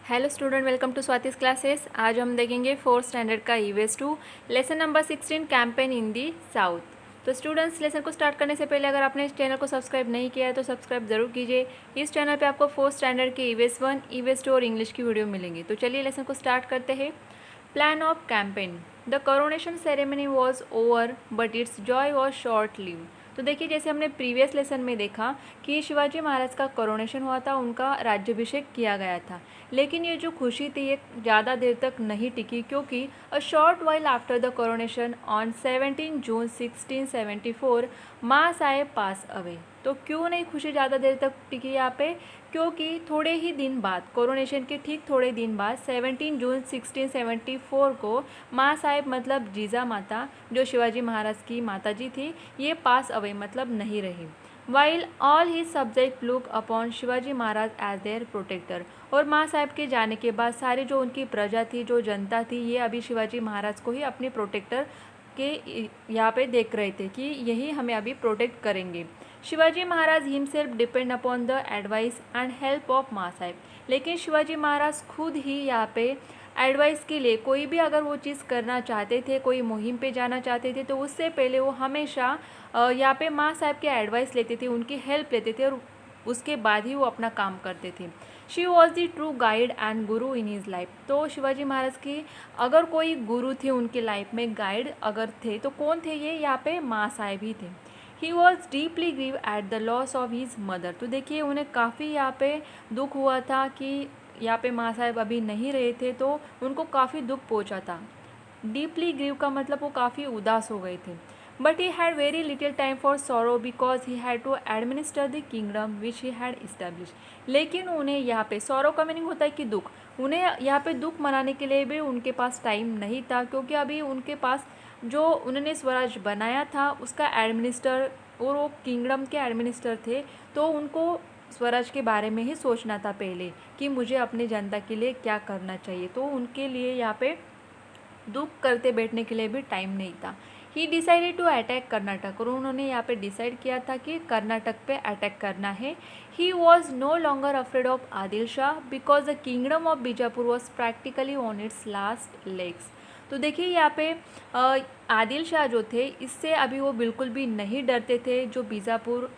Hello student, welcome to Swati's classes. आज हम देखेंगे फोर्थ स्टैंडर्ड का EVS 2 lesson number 16 campaign in the south. तो स्टूडेंट्स, लेसन को स्टार्ट करने से पहले अगर आपने इस चैनल को सब्सक्राइब नहीं किया है तो सब्सक्राइब जरूर कीजिए। इस चैनल पे आपको फोर्थ स्टैंडर्ड के ईवीएस 1, ईवीएस 2 और इंग्लिश की वीडियो मिलेंगी। तो चलिए लेसन को स्टार्ट करते हैं। Plan of campaign. The coronation ceremony was over but it's Joy was short live. तो देखिए, जैसे हमने प्रीवियस लेसन में देखा कि शिवाजी महाराज का कोरोनेशन हुआ था, उनका राज्याभिषेक किया गया था, लेकिन ये जो खुशी थी ये ज़्यादा देर तक नहीं टिकी, क्योंकि a short while after the coronation on 17 जून 1674 माँ साहेब पास अवे। तो क्यों नहीं खुशी ज़्यादा देर तक टिकी यहाँ पे? क्योंकि थोड़े ही दिन बाद, कोरोनेशन के ठीक थोड़े दिन बाद 17 जून 1674 को माँ साहेब मतलब जीजा माता, जो शिवाजी महाराज की माता जी थी, ये पास अवे मतलब नहीं रही। While all he subject look upon Shivaji Maharaj as their protector. और माँ साहब के जाने के बाद सारी जो उनकी प्रजा थी, जो जनता थी, ये अभी शिवाजी महाराज को ही अपने प्रोटेक्टर के यहाँ पे देख रहे थे कि यही हमें अभी प्रोटेक्ट करेंगे। Shivaji Maharaj himself depend upon the advice and help of Maa Saheb. लेकिन शिवाजी महाराज खुद ही यहाँ पे एडवाइस के लिए, कोई भी अगर वो चीज़ करना चाहते थे, कोई मुहिम पे जाना चाहते थे, तो उससे पहले वो हमेशा यहाँ पे माँ साहब के एडवाइस लेते थे, उनकी हेल्प लेते थे और उसके बाद ही वो अपना काम करते थे। She was the true guide and Guru in his life. तो शिवाजी महाराज की अगर कोई गुरु थे उनके लाइफ में, गाइड अगर थे, तो कौन थे ये? यहाँ पे माँ साहब ही थे। He was deeply grieve at the loss of his mother. तो देखिए, उन्हें काफ़ी यहाँ पे दुख हुआ था कि यहाँ पे माँ साहब अभी नहीं रहे थे, तो उनको काफ़ी दुख पहुँचा था। डीपली ग्रीव का मतलब वो काफ़ी उदास हो गए थे। But he had very little time for sorrow because he had to administer the kingdom which he had establish. लेकिन उन्हें यहाँ पे सॉरो का मीनिंग होता है कि दुख, उन्हें यहाँ पे दुख मनाने के लिए भी उनके पास टाइम नहीं था, क्योंकि अभी उनके पास जो उन्होंने स्वराज बनाया था उसका एडमिनिस्टर, और वो किंगडम के एडमिनिस्टर थे, तो उनको स्वराज के बारे में ही सोचना था पहले कि मुझे अपनी जनता के लिए क्या करना चाहिए। तो उनके लिए यहाँ पे दुख करते बैठने के लिए भी टाइम नहीं था। He decided to attack Karnataka. और उन्होंने यहाँ पे डिसाइड किया था कि कर्नाटक पे अटैक करना है। He was no longer afraid of Adil Shah because the kingdom of Bijapur was practically on its last legs. तो देखिए, यहाँ पे आदिल शाह जो थे, इससे अभी वो बिल्कुल भी नहीं डरते थे। जो बीजापुर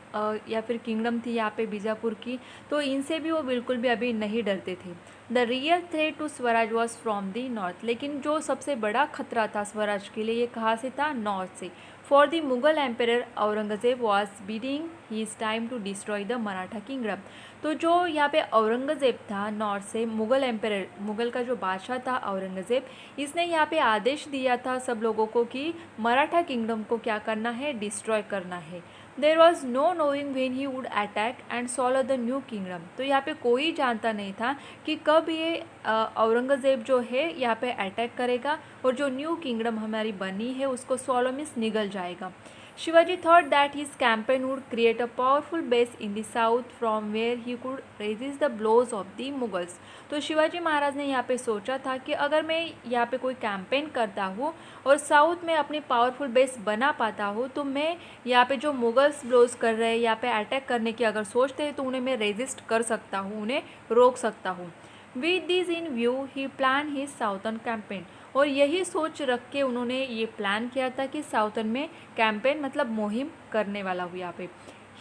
या फिर किंगडम थी यहाँ पे बीजापुर की, तो इनसे भी वो बिल्कुल भी अभी नहीं डरते थे। The real threat to Swaraj was from the north. लेकिन जो सबसे बड़ा खतरा था स्वराज के लिए, ये कहाँ से था? नॉर्थ से। For the Mughal empire Aurangzeb was biding his time to destroy the Maratha kingdom. तो जो यहाँ पे औरंगजेब था नॉर्थ से, मुगल एम्पेयर, मुगल का जो बादशाह था औरंगजेब, इसने यहाँ पे आदेश दिया था सब लोगों को कि मराठा किंगडम को क्या करना है? डिस्ट्रॉय करना है। There was know knowing when he would attack and solve the new kingdom. तो यहाँ पे कोई जानता नहीं था कि कब ये औरंगजेब जो है यहाँ पे अटैक करेगा और जो न्यू किंगडम हमारी बनी है उसको सॉल्व मीन्स निगल जाएगा। Shivaji thought that his campaign would create a powerful base in the south from where he could resist the blows of the Mughals। तो शिवाजी महाराज ने यहाँ पे सोचा था कि अगर मैं यहाँ पे कोई कैंपेन करता हूँ और साउथ में अपनी पावरफुल बेस बना पाता हूँ, तो मैं यहाँ पे जो मुगल्स ब्लोज कर रहे हैं, यहाँ पे अटैक करने की अगर सोचते हैं, तो उन्हें मैं रेजिस्ट कर सकता हूँ, उन्हें रोक सकता हूँ। With this in view he plan his southern campaign. और यही सोच रख के उन्होंने ये प्लान किया था कि साउथर्न में कैंपेन मतलब मुहिम करने वाला हूँ यहाँ पे।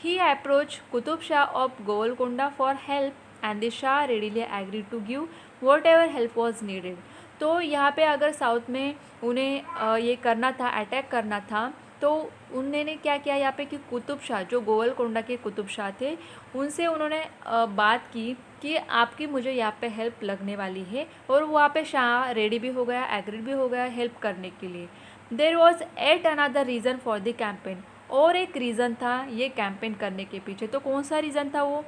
He approach Qutub Shah of Golconda for help and the Shah readily agreed to give whatever help was needed. तो यहाँ पे अगर साउथ में उन्हें ये करना था, अटैक करना था, तो उन्होंने क्या किया यहाँ पे कि कुतुब शाह, जो गोलकोंडा के कुतुब शाह थे, उनसे उन्होंने बात की कि आपकी मुझे यहाँ पे हेल्प लगने वाली है। और वहाँ पे शाह रेडी भी हो गया, एग्रीड भी हो गया हेल्प करने के लिए। There was at another reason for the campaign. और एक रीज़न था ये कैंपेन करने के पीछे। तो कौन सा रीज़न था वो?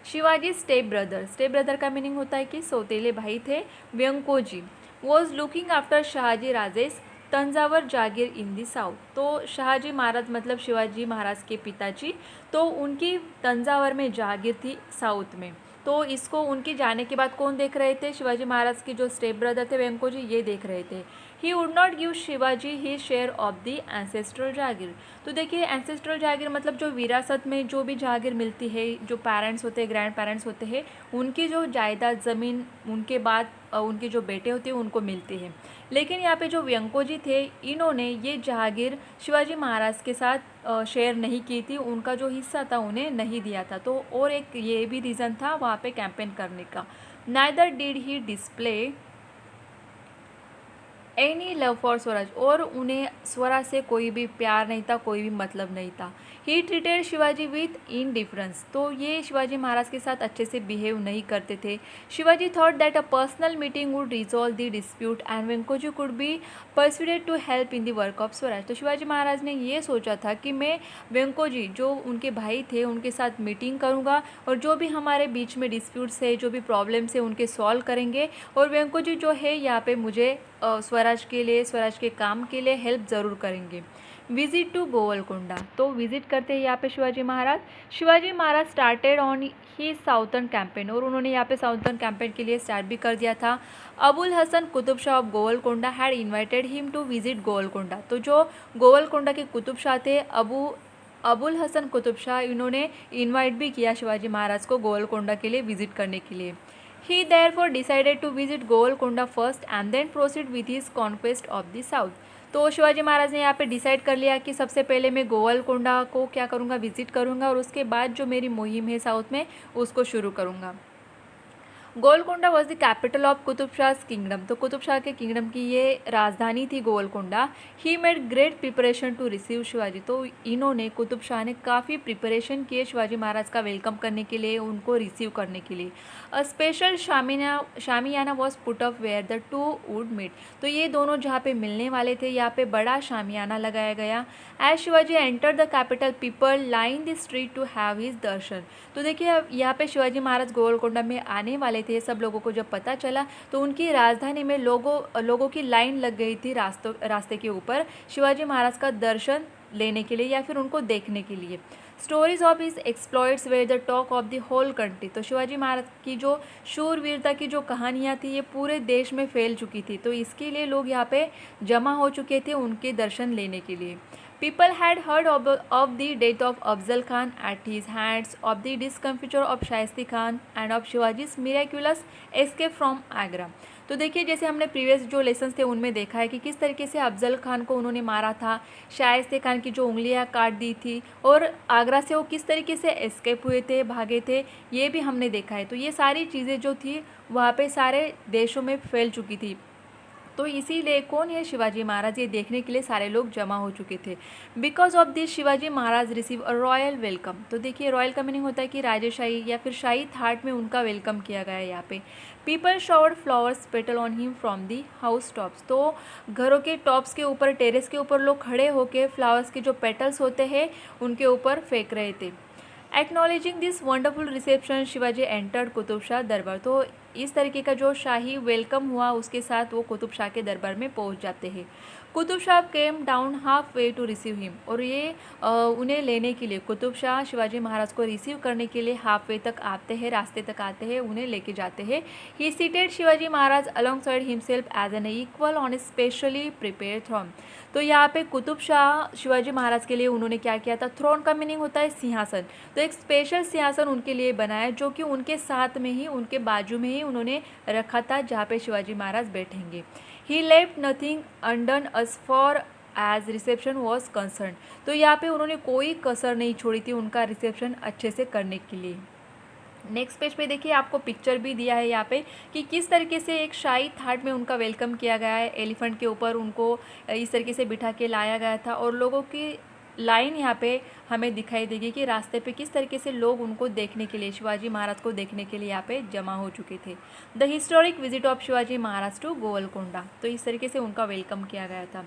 Shivaji step brother. Step brother का मीनिंग होता है कि सौतेले भाई थे। Vyankoji was looking after Shahaji Raje's Thanjavur jagir in the south. तो शाहजी महाराज मतलब शिवाजी महाराज के पिताजी, तो उनकी तंजावर में जागीर थी साउथ में। तो इसको उनके जाने के बाद कौन देख रहे थे? शिवाजी महाराज के जो स्टेप ब्रदर थे वेंकोजी, ये देख रहे थे। He would not give Shivaji his share of the ancestral jagir. तो देखिए एंसेस्ट्रल जागीर मतलब जो विरासत में जो भी जागीर मिलती है, जो पेरेंट्स होते हैं, ग्रैंड पेरेंट्स होते हैं, उनकी जो जायदाद ज़मीन उनके बाद उनके जो बेटे होते हैं उनको मिलती है। लेकिन यहाँ पे जो व्यंकोजी थे, इन्होंने ये जहागीर शिवाजी महाराज के साथ शेयर नहीं की थी, उनका जो हिस्सा था उन्हें नहीं दिया था। तो और एक ये भी रीज़न था वहाँ पे कैंपेन करने का। Neither did he display any love for Swaraj, और उन्हें स्वराज से कोई भी प्यार नहीं था, कोई भी मतलब नहीं था। He treated Shivaji with indifference, तो ये शिवाजी महाराज के साथ अच्छे से बिहेव नहीं करते थे। Shivaji thought that a personal meeting would resolve the dispute and Venkoji could be persuaded to help in the work of Swaraj. तो शिवाजी महाराज ने ये सोचा था कि मैं वेंकोजी जो उनके भाई थे उनके साथ मीटिंग करूँगा और जो भी हमारे बीच में डिस्प्यूट्स है, जो भी प्रॉब्लम्स है, उनके सॉल्व करेंगे, और वेंकोजी जो है यहाँ पे मुझे स्वराज के लिए, स्वराज के काम के लिए हेल्प ज़रूर करेंगे। विजिट टू गोवलकोंडा, तो विजिट करते हैं यहाँ पे Shivaji Maharaj. Shivaji Maharaj started on his southern campaign, और उन्होंने यहाँ पे साउथर्न कैंपेन के लिए स्टार्ट भी कर दिया था। Abul Hasan Qutub Shah of Golconda had invited him to visit Golconda, तो जो गोवलकोंडा के कुतुब शाह थे अबुल हसन कुतुब शाह, इन्होंने इन्वाइट भी किया शिवाजी महाराज को गोवलकोंडा के लिए विजिट करने के लिए। He therefore decided to visit Golconda first and then proceed with his conquest of the south। तो शिवाजी महाराज ने यहाँ पे डिसाइड कर लिया कि सबसे पहले मैं गोवलकोंडा को क्या करूँगा, विजिट करूँगा, और उसके बाद जो मेरी मुहिम है साउथ में उसको शुरू करूँगा। Golconda was the capital of Qutub Shah's kingdom, तो कुतुब शाह के किंगडम की ये राजधानी थी Golconda. He made great preparation to receive Shivaji, तो इन्होंने कुतुब शाह ने काफ़ी प्रिपरेशन किए शिवाजी महाराज का वेलकम करने के लिए, उनको रिसीव करने के लिए। A special shamiana was put up where the two would meet, तो ये दोनों जहाँ पे मिलने वाले थे यहाँ पे बड़ा शामियाना लगाया गया। As Shivaji enter the capital people line the street to have his darshan, तो देखिए यहाँ पे शिवाजी महाराज गोवलकोंडा में आने वाले थे। सब लोगों को जब पता चला तो उनकी राजधानी में लोगों की लाइन लग गई थी रास्ते के ऊपर शिवाजी महाराज का दर्शन लेने के लिए या फिर उनको देखने के लिए। Stories of his exploits were the talk of the whole country, तो शिवाजी महाराज की जो शूरवीरता की जो कहानियाँ थी ये पूरे देश में फैल चुकी थी, तो इसके लिए लोग यहाँ पे जमा हो चुके थे उनके दर्शन लेने के लिए। People had heard of the death of Afzal Khan at his hands, of the discomfiture of Shahisti Khan and of Shivaji's miraculous escape from Agra। तो देखिए जैसे हमने प्रीवियस जो लेसन्स थे उनमें देखा है कि किस तरीके से अफजल खान को उन्होंने मारा था, शाइस्ते खान की जो उंगलियां काट दी थी, और आगरा से वो किस तरीके से एस्केप हुए थे, भागे थे, ये भी हमने देखा है। तो ये सारी चीज़ें जो थी वहाँ पे सारे देशों में फैल चुकी थी, तो इसीलिए कौन है शिवाजी महाराज, ये देखने के लिए सारे लोग जमा हो चुके थे। Because of this Shivaji Maharaj receive a royal welcome, तो देखिए रॉयल का मीनिंग होता है कि राजशाही या फिर शाही थाट में उनका वेलकम किया गया है यहाँ पे। People showered flowers petal on him from the house tops, तो घरों के टॉप्स के ऊपर, टेरेस के ऊपर लोग खड़े होकर फ्लावर्स के जो पेटल्स होते हैं उनके ऊपर फेंक रहे थे। Acknowledging this wonderful reception Shivaji entered Qutub Shah दरबार, तो इस तरीके का जो शाही वेलकम हुआ उसके साथ वो कुतुब शाह के दरबार में पहुंच जाते हैं। Qutub Shah came down half way to receive him, और ये उन्हें लेने के लिए कुतुब शाह शिवाजी महाराज को रिसीव करने के लिए हाफ वे तक आते हैं, रास्ते तक आते हैं, उन्हें लेके जाते हैं। He seated Shivaji Maharaj alongside himself as an equal on a specially prepare throne, तो यहाँ पे कुतुब शाह शिवाजी महाराज के लिए उन्होंने क्या किया था, थ्रोन का मीनिंग होता है सिंहासन, तो एक स्पेशल सिंहासन उनके लिए बनाया जो कि उनके साथ में ही, उनके बाजू में ही उन्होंने रखा था जहाँ पे शिवाजी महाराज बैठेंगे। He left nothing undone as far as reception was concern, तो यहाँ पे उन्होंने कोई कसर नहीं छोड़ी थी उनका रिसेप्शन अच्छे से करने के लिए। नेक्स्ट पेज पे देखिए आपको पिक्चर भी दिया है यहाँ पे कि किस तरीके से एक शाही थाट में उनका वेलकम किया गया है। एलिफेंट के ऊपर उनको इस तरीके से बिठा के लाया गया था और लोगों की लाइन यहाँ पे हमें दिखाई देगी कि रास्ते पे किस तरीके से लोग उनको देखने के लिए, शिवाजी महाराज को देखने के लिए यहाँ पे जमा हो चुके थे। The historic visit of Shivaji Maharaj to Golconda, तो इस तरीके से उनका वेलकम किया गया था।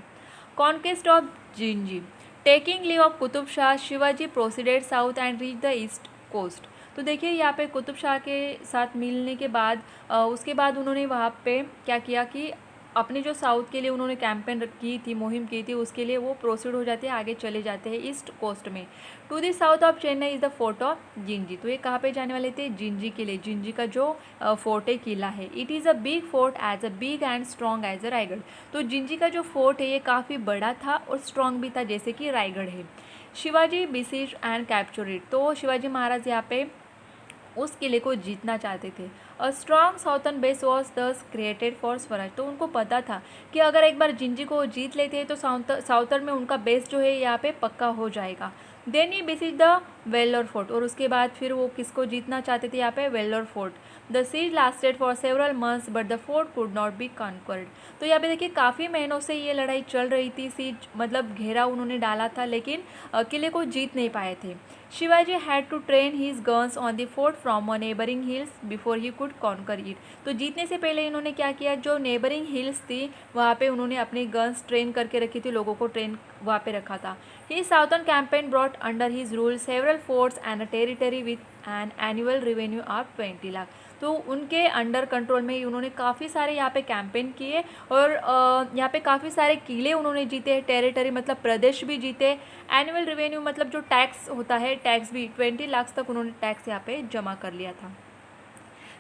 Conquest of Jinji, taking leave of Qutub Shah Shivaji proceeded south and reach the east coast, तो देखिए यहाँ पे कुतुब शाह के साथ मिलने के बाद उसके बाद उन्होंने वहाँ पे क्या किया कि अपने जो साउथ के लिए उन्होंने कैंपेन की थी, मुहिम की थी, उसके लिए वो प्रोसीड हो जाते हैं, आगे चले जाते हैं ईस्ट कोस्ट में। To the south of Chennai is the fort of Gingee. तो ये कहाँ पे जाने वाले थे? जिंजी के लिए। जिंजी का जो फोर्ट है, किला है। It is a big fort as a big and strong as a Raigad. तो जिंजी का जो फोर्ट है ये काफ़ी बड़ा था और स्ट्रॉन्ग भी था, जैसे कि रायगढ़ है। Shivaji besiege and capture it. तो शिवाजी महाराज यहाँ पे उस किले को जीतना चाहते थे। A strong southern base was दस क्रिएटेड फॉर स्वराज। तो उनको पता था कि अगर एक बार जिंजी को जीत लेते हैं तो साउथर्न में उनका बेस जो है यहाँ पे पक्का हो जाएगा। Then he besieges the Vellore fort. और उसके बाद फिर वो किसको जीतना चाहते थे यहाँ पे? Vellore fort. The siege lasted for several months but the fort could not be conquered. तो यहाँ पे देखिए काफ़ी महीनों से ये लड़ाई चल रही थी। सीज मतलब घेरा उन्होंने डाला था, लेकिन किले को जीत नहीं पाए थे। Shivaji had to train his guns on the fort from neighbouring hills before he could conquer it. तो जीतने से पहले इन्होंने क्या किया? जो नेबरिंग हिल्स थी वहाँ पे उन्होंने अपनी गन्स ट्रेन करके रखी थी, लोगों को ट्रेन वहाँ पे रखा था। His southern campaign brought under his rule several forts and a territory with an annual revenue of 20 lakh. तो उनके अंडर कंट्रोल में ही उन्होंने काफ़ी सारे यहाँ पे कैंपेन किए और यहाँ पे काफ़ी सारे किले उन्होंने जीते। टेरिटरी मतलब प्रदेश भी जीते। एनुअल रेवेन्यू मतलब जो टैक्स होता है, टैक्स भी 20 लाख तक उन्होंने टैक्स यहाँ पे जमा कर लिया था।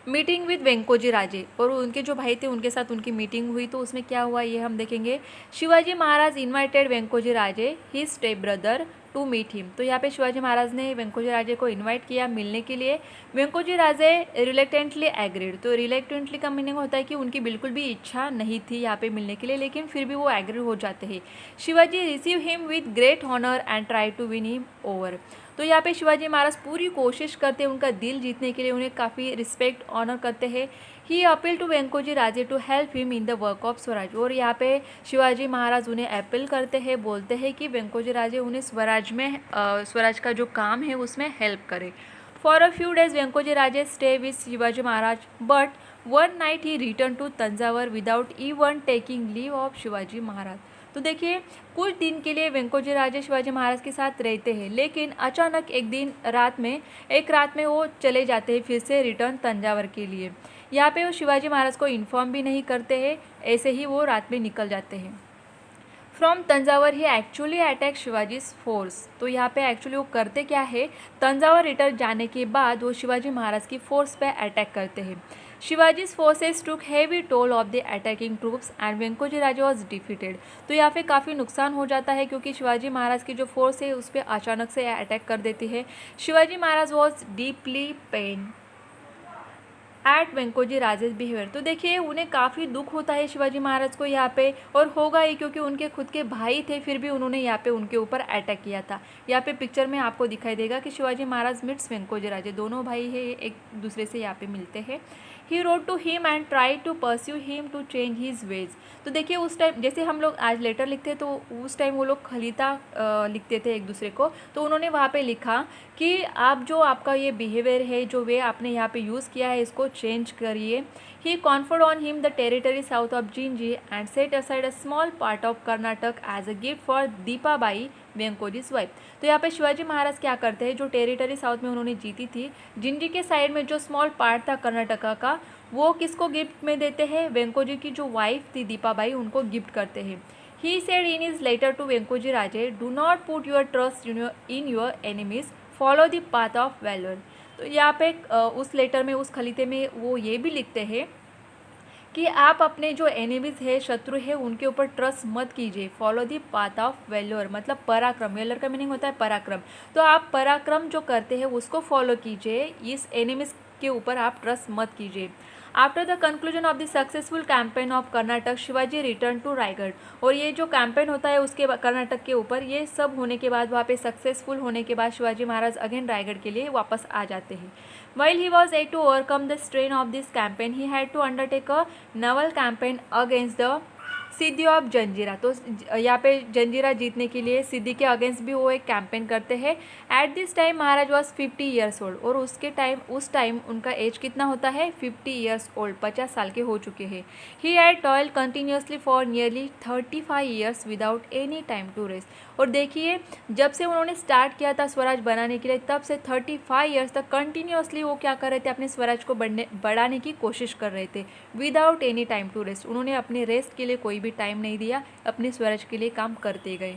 मीटिंग विद वेंकोजी राजे। और उनके जो भाई थे उनके साथ उनकी मीटिंग हुई, तो उसमें क्या हुआ ये हम देखेंगे। Shivaji Maharaj invited Venkoji Raje his step brother to meet him. तो यहाँ पे शिवाजी महाराज ने वेंकोजी राजे को इनवाइट किया मिलने के लिए। वेंकोजी राजे रिलेक्टेंटली एग्रीड। तो रिलेक्टेंटली का मीनिंग होता है कि उनकी बिल्कुल भी इच्छा नहीं थी यहाँ पे मिलने के लिए, लेकिन फिर भी वो एग्री हो जाते हैं। Shivaji receive him with great honour and try to win him over. तो यहाँ पे शिवाजी महाराज पूरी कोशिश करते हैं उनका दिल जीतने के लिए, उन्हें काफ़ी रिस्पेक्ट ऑनर करते हैं। He appeal to Venkoji Raje to help him in the work of Swaraj. और यहाँ पे शिवाजी महाराज उन्हें अपील करते हैं, बोलते हैं कि वेंकोजी राजे उन्हें स्वराज का जो काम है उसमें हेल्प करे। For a few days Venkoji Raje stay with Shivaji Maharaj but one night he return to Thanjavur without even taking leave of Shivaji Maharaj. तो देखिए कुछ दिन के लिए वेंकोजी राजे शिवाजी महाराज के साथ रहते हैं, लेकिन अचानक एक रात में वो चले जाते हैं फिर से रिटर्न तंजावर के लिए। यहाँ पे वो शिवाजी महाराज को इन्फॉर्म भी नहीं करते हैं, ऐसे ही वो रात में निकल जाते हैं। From Thanjavur he actually attack Shivaji force. तो यहाँ पे एक्चुअली वो करते क्या है? तंजावर रिटर्न जाने के बाद वो शिवाजी महाराज की फोर्स पे अटैक करते हैं। Shivaji's forces took heavy toll of the attacking troops and Venkoji Raje was defeated. तो यहाँ पे काफ़ी नुकसान हो जाता है क्योंकि शिवाजी महाराज की जो फोर्स है उस पर अचानक से अटैक कर देती है। Shivaji Maharaj was deeply pain at Venkoji Raje's behaviour. तो देखिए उन्हें काफ़ी दुख होता है शिवाजी महाराज को यहाँ पे, और होगा ही क्योंकि उनके खुद के भाई थे, फिर भी उन्होंने यहाँ पे उनके ऊपर अटैक किया था। यहाँ पे पिक्चर में आपको दिखाई देगा कि शिवाजी महाराज मिट्स वेंकोजी राजे, दोनों भाई है, एक दूसरे से यहाँ पे मिलते हैं। He wrote to him and try to persuade him to change his ways. तो देखिए उस टाइम जैसे हम लोग आज लेटर लिखते हैं, तो उस टाइम वो लोग खलीता लिखते थे एक दूसरे को। तो उन्होंने वहाँ पे लिखा कि आप जो आपका ये बिहेवियर है, जो वे आपने यहाँ पे यूज़ किया है, इसको चेंज करिए। He conferred on him the territory south of Jinji and set aside a small part of Karnataka as a gift for Dipabai Venkoji's wife. तो यहाँ पे शिवाजी महाराज क्या करते हैं, जो टेरिटरी साउथ में उन्होंने जीती थी, जिंजी के साइड में जो स्मॉल पार्ट था कर्नाटका का, वो किसको गिफ्ट में देते हैं? वेंकोजी की जो वाइफ थी दीपाबाई, उनको गिफ्ट करते हैं। He said in his letter to Venkoji Raje, do not put your trust in your enemies, follow the path of valour. तो यहाँ पे उस लेटर में, उस खलीते में वो ये भी लिखते हैं कि आप अपने जो एनिमीज है, शत्रु है, उनके ऊपर ट्रस्ट मत कीजिए। Follow the path of valour मतलब पराक्रम। वेलोर का मीनिंग होता है पराक्रम। तो आप पराक्रम जो करते हैं उसको फॉलो कीजिए, इस एनिमीज के ऊपर आप ट्रस्ट मत कीजिए। After the conclusion of the successful campaign of Karnataka, Shivaji return to Raigad. और ये जो कैंपेन होता है उसके कर्नाटक के ऊपर, ये सब होने के बाद, वहाँ पे सक्सेसफुल होने के बाद शिवाजी महाराज अगेन रायगढ़ के लिए वापस आ जाते हैं। While he was able to overcome the strain of this campaign, he had to undertake a naval campaign against the Siddi of Janjira. तो यहाँ पे जंजीरा जीतने के लिए सिद्धि के अगेंस्ट भी वो एक कैंपेन करते हैं। At this time Maharaj was 50 years old. और उस टाइम उनका एज कितना होता है? 50 ईयर्स ओल्ड, 50 साल के हो चुके हैं। He had toil continuously for nearly 35 years without any time to rest. और देखिए जब से उन्होंने स्टार्ट किया था स्वराज बनाने के लिए तब से 35 ईयर्स तक कंटिन्यूसली वो क्या कर रहे थे, अपने स्वराज को बढ़ाने की कोशिश कर रहे थे without any time to rest. उन्होंने अपने रेस्ट के लिए कोई भी टाइम नहीं दिया, अपने स्वराज के लिए काम करते गए।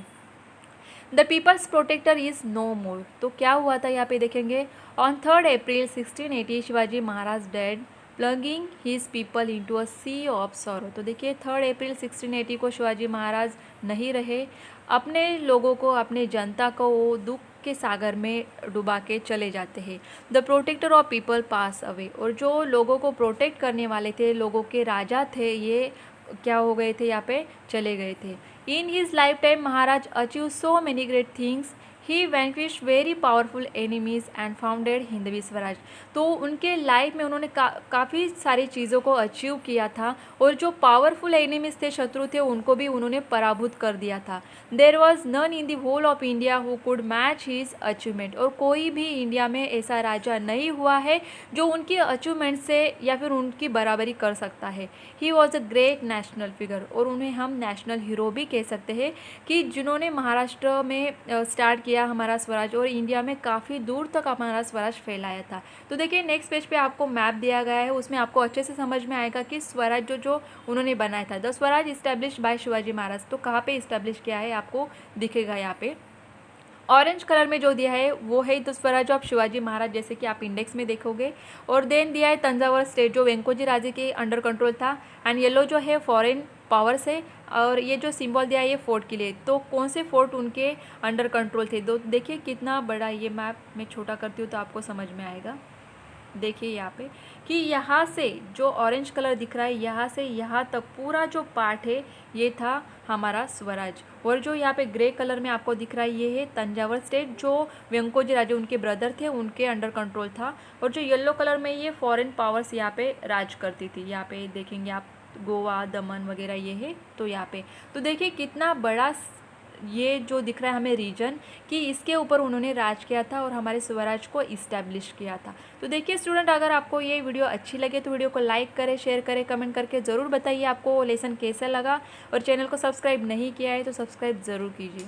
The people's protector is no more. तो क्या हुआ था यहाँ पे देखेंगे, on 3 April 1680 Shivaji Maharaj died plunging his people into a sea of sorrow. तो देखिए 3 अप्रैल 1680 को शिवाजी महाराज नहीं रहे, अपने लोगों को, अपने जनता को वो दुख के सागर में डुबा के चले जाते हैं। The protector of people pass away. और जो लोगों को प्रोटेक्ट करने वाले थे, लोगों के राजा थे, ये क्या हो गए थे, यहाँ पे चले गए थे। In his life time Maharaj achieve so many great things, he vanquish very powerful enemies and founded Hindavi Swaraj. तो उनके लाइफ में उन्होंने काफ़ी सारी चीज़ों को अचीव किया था और जो पावरफुल एनिमीज थे, शत्रु थे, उनको भी उन्होंने पराभूत कर दिया था। There was none in the whole of India who could match his achievement. और कोई भी इंडिया में ऐसा राजा नहीं हुआ है जो उनकी अचीवमेंट से या फिर उनकी बराबरी कर सकता है। He was a great national figure. और उन्हें हम नेशनल हीरो भी कह सकते हैं कि जिन्होंने महाराष्ट्र में स्टार्ट किया हमारा स्वराज और इंडिया में काफ़ी दूर तक हमारा स्वराज फैलाया था। तो देखिए नेक्स्ट पेज पे आपको मैप दिया गया है, उसमें आपको अच्छे से समझ में आएगा कि स्वराज जो उन्होंने बनाया था, the Swaraj establish by Shivaji Maharaj. तो कहाँ पे इस्टेब्लिश किया है आपको दिखेगा यहाँ पे ऑरेंज कलर में जो दिया है वो है द स्वराज ऑफ शिवाजी महाराज, जैसे कि आप इंडेक्स में देखोगे। और देन दिया है तंजावर स्टेट जो वेंकोजी राजे के अंडर कंट्रोल था। एंड येलो जो है फॉरेन पावर से, और ये जो सिंबल दिया है ये फोर्ट के लिए। तो कौन से फोर्ट उनके अंडर कंट्रोल थे, तो देखिए कितना बड़ा, ये मैप मैं छोटा करती हूँ तो आपको समझ में आएगा। देखिए यहाँ पे कि यहाँ से जो ऑरेंज कलर दिख रहा है, यहाँ से यहाँ तक पूरा जो पार्ट है ये था हमारा स्वराज। और जो यहाँ पे ग्रे कलर में आपको दिख रहा है ये है तंजावर स्टेट, जो वेंकोजी राजे उनके ब्रदर थे, उनके अंडर कंट्रोल था। और जो येलो कलर में ये फॉरेन पावर्स यहाँ पे राज करती थी। यहाँ पे देखेंगे आप गोवा, दमन वगैरह ये है। तो यहाँ पे तो देखिए कितना बड़ा ये जो दिख रहा है हमें रीजन, कि इसके ऊपर उन्होंने राज किया था और हमारे स्वराज को इस्टेब्लिश किया था। तो देखिए स्टूडेंट, अगर आपको ये वीडियो अच्छी लगे तो वीडियो को लाइक करें, शेयर करें, कमेंट करके ज़रूर बताइए आपको लेसन कैसा लगा। और चैनल को सब्सक्राइब नहीं किया है तो सब्सक्राइब ज़रूर कीजिए।